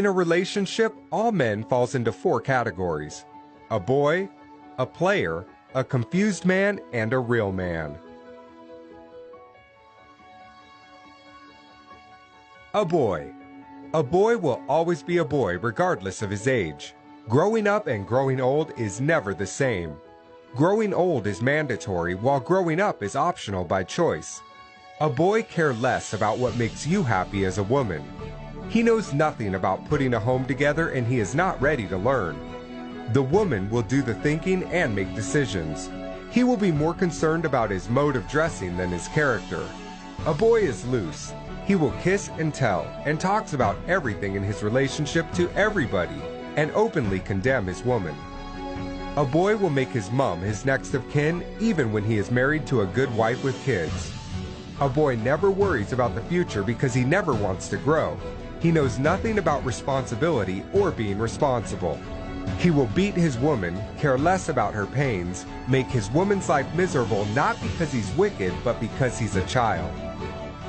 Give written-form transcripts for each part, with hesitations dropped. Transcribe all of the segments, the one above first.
In a relationship, all men falls into 4 categories: a boy, a player, a confused man, and a real man. A boy. A boy will always be a boy regardless of his age. Growing up and growing old is never the same. Growing old is mandatory, while growing up is optional by choice. A boy cares less about what makes you happy as a woman. He knows nothing about putting a home together, and he is not ready to learn. The woman will do the thinking and make decisions. He will be more concerned about his mode of dressing than his character. A boy is loose. He will kiss and tell, and talks about everything in his relationship to everybody, and openly condemn his woman. A boy will make his mom his next of kin, even when he is married to a good wife with kids. A boy never worries about the future because he never wants to grow. He knows nothing about responsibility or being responsible. He will beat his woman, care less about her pains, make his woman's life miserable not because he's wicked, but because he's a child.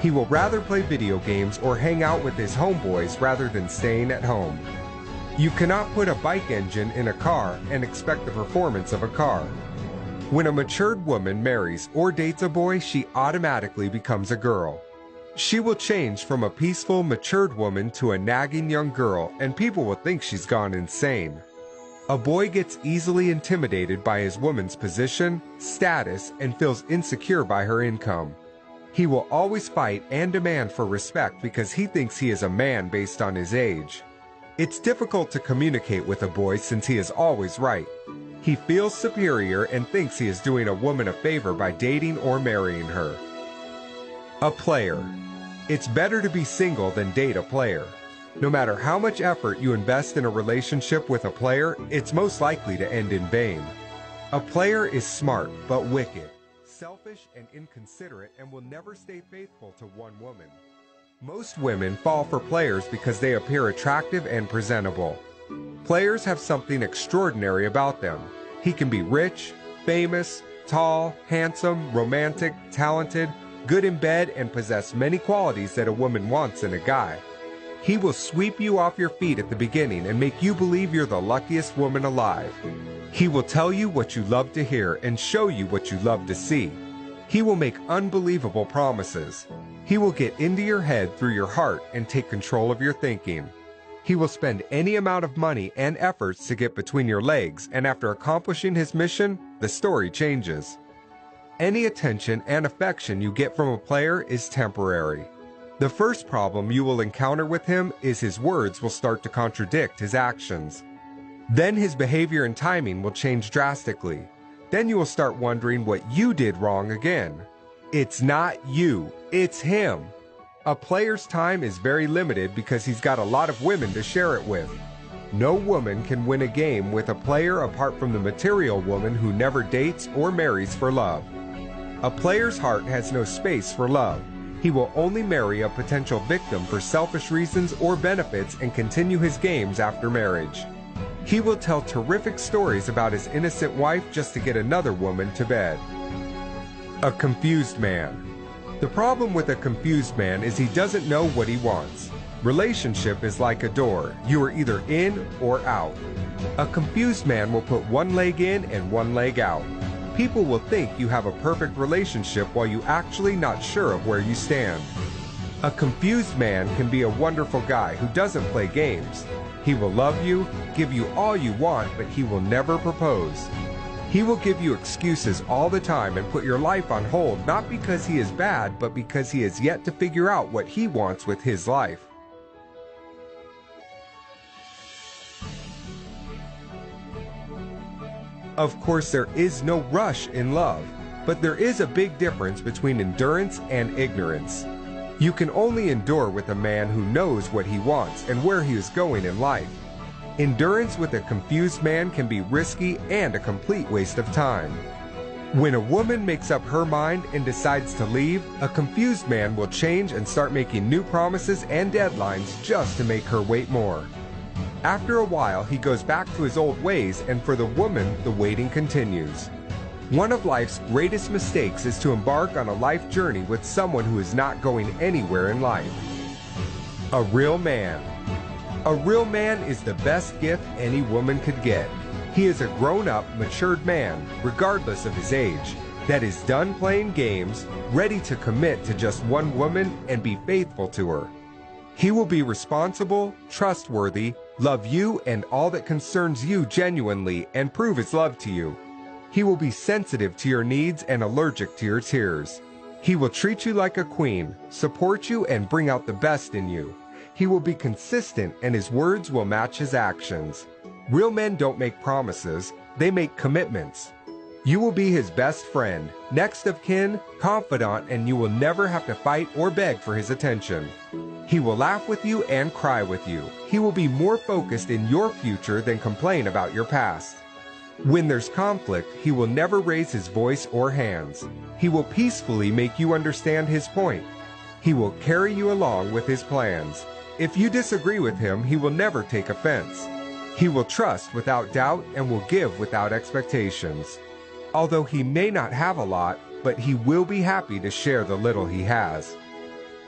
He will rather play video games or hang out with his homeboys rather than staying at home. You cannot put a bike engine in a car and expect the performance of a car. When a matured woman marries or dates a boy, she automatically becomes a girl. She will change from a peaceful, matured woman to a nagging young girl, and people will think she's gone insane. A boy gets easily intimidated by his woman's position, status, and feels insecure by her income. He will always fight and demand for respect because he thinks he is a man based on his age. It's difficult to communicate with a boy since he is always right. He feels superior and thinks he is doing a woman a favor by dating or marrying her. A player. It's better to be single than date a player. No matter how much effort you invest in a relationship with a player, it's most likely to end in vain. A player is smart but wicked, selfish and inconsiderate, and will never stay faithful to one woman. Most women fall for players because they appear attractive and presentable. Players have something extraordinary about them. He can be rich, famous, tall, handsome, romantic, talented, good in bed, and possess many qualities that a woman wants in a guy. He will sweep you off your feet at the beginning and make you believe you're the luckiest woman alive. He will tell you what you love to hear and show you what you love to see. He will make unbelievable promises. He will get into your head through your heart and take control of your thinking. He will spend any amount of money and efforts to get between your legs, and after accomplishing his mission, the story changes. Any attention and affection you get from a player is temporary. The first problem you will encounter with him is his words will start to contradict his actions. Then his behavior and timing will change drastically. Then you will start wondering what you did wrong again. It's not you, it's him. A player's time is very limited because he's got a lot of women to share it with. No woman can win a game with a player apart from the material woman who never dates or marries for love. A player's heart has no space for love. He will only marry a potential victim for selfish reasons or benefits and continue his games after marriage. He will tell terrific stories about his innocent wife just to get another woman to bed. A confused man. The problem with a confused man is he doesn't know what he wants. Relationship is like a door. You are either in or out. A confused man will put one leg in and one leg out. People will think you have a perfect relationship while you actually not sure of where you stand. A confused man can be a wonderful guy who doesn't play games. He will love you, give you all you want, but he will never propose. He will give you excuses all the time and put your life on hold, not because he is bad, but because he has yet to figure out what he wants with his life. Of course, there is no rush in love, but there is a big difference between endurance and ignorance. You can only endure with a man who knows what he wants and where he is going in life. Endurance with a confused man can be risky and a complete waste of time. When a woman makes up her mind and decides to leave, a confused man will change and start making new promises and deadlines just to make her wait more. After a while, he goes back to his old ways, and for the woman, the waiting continues. One of life's greatest mistakes is to embark on a life journey with someone who is not going anywhere in life. A real man. A real man is the best gift any woman could get. He is a grown-up, matured man, regardless of his age, that is done playing games, ready to commit to just one woman and be faithful to her. He will be responsible, trustworthy, love you and all that concerns you genuinely, and prove his love to you. He will be sensitive to your needs and allergic to your tears. He will treat you like a queen, support you, and bring out the best in you. He will be consistent, and his words will match his actions. Real men don't make promises, they make commitments. You will be his best friend, next of kin, confidant, and you will never have to fight or beg for his attention. He will laugh with you and cry with you. He will be more focused in your future than complain about your past. When there's conflict, he will never raise his voice or hands. He will peacefully make you understand his point. He will carry you along with his plans. If you disagree with him, he will never take offense. He will trust without doubt and will give without expectations. Although he may not have a lot, but he will be happy to share the little he has.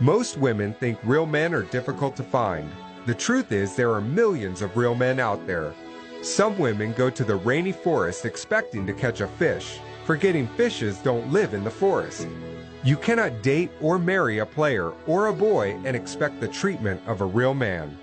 Most women think real men are difficult to find. The truth is there are millions of real men out there. Some women go to the rainy forest expecting to catch a fish, forgetting fishes don't live in the forest. You cannot date or marry a player or a boy and expect the treatment of a real man.